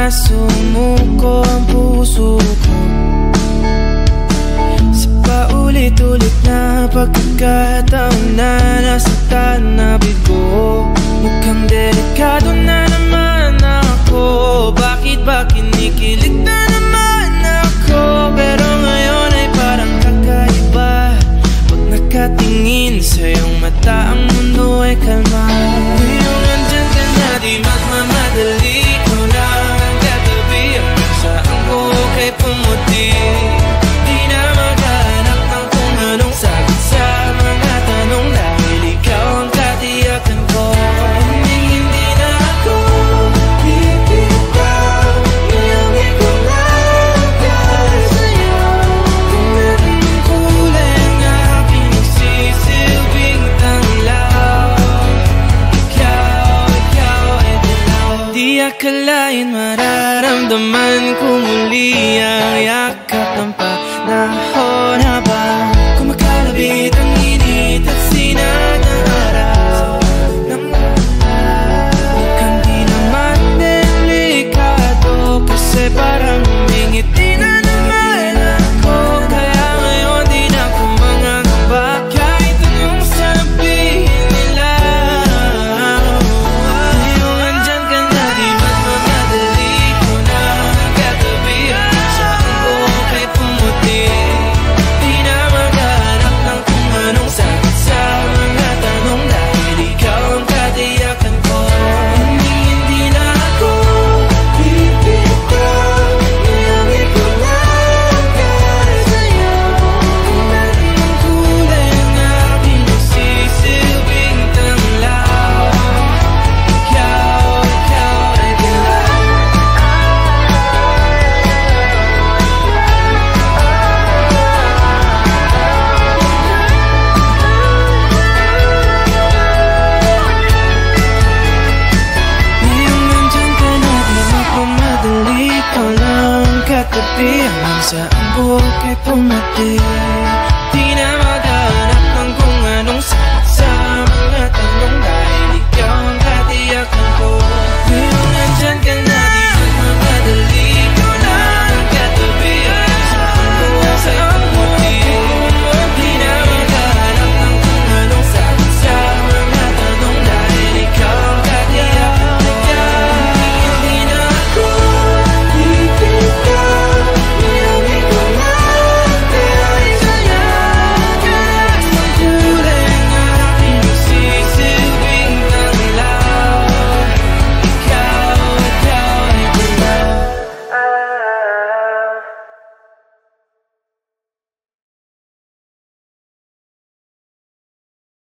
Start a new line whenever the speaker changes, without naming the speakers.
na sumuko ang puso ko sa paulit-ulit na pagkakataon na nasaktan na bigo. Mukhang delikado na naman ako. Bakit ba kinikilig na naman ako? Pero ngayon ay parang kakaiba. Pag nakatingin sa iyong mata, ang mundo ay kalma. Ngayong nandyan ka na, di magmamadali. Ikaw lang ang katabi, hanggang saan ko kay pumuti. Di na maghanap ng kung anong sagot sa mga tanong, dahil ikaw ang katiyakan ko. Hindi na ako bibitaw. Ngayong ikaw lang para sa'yo. Kung meron ng kulay ang aking nagsisilbing tanglaw, ikaw ay dilaw. Di akalain mararamdaman ko muli ang yakap ng panahon habang kumakalabit ang init at sinag ng araw ng mukhang di naman delikado, kasi parang humingiti na naman ako. Kaya ngayon di na ako mangangamba kahit anong sabihin nila. Ngayong andyan ka na, di magmamadali. Ikaw na ang katabi, hanggang saan ko kay pumuti. Di na maghanap ng kung anong sagot sa mga tanong, dahil ikaw ang katiyakan ko. Hindi na ako bibitaw. Ngayong ikaw lang para sa'yo. Kung meron ng kulay ang aking nagsisilbing tanglaw, ikaw ay dilaw. Ngayong nandyan ka na, di magmamadali. Ikaw lang ang katabi, hanggang saan buhok ay pumati.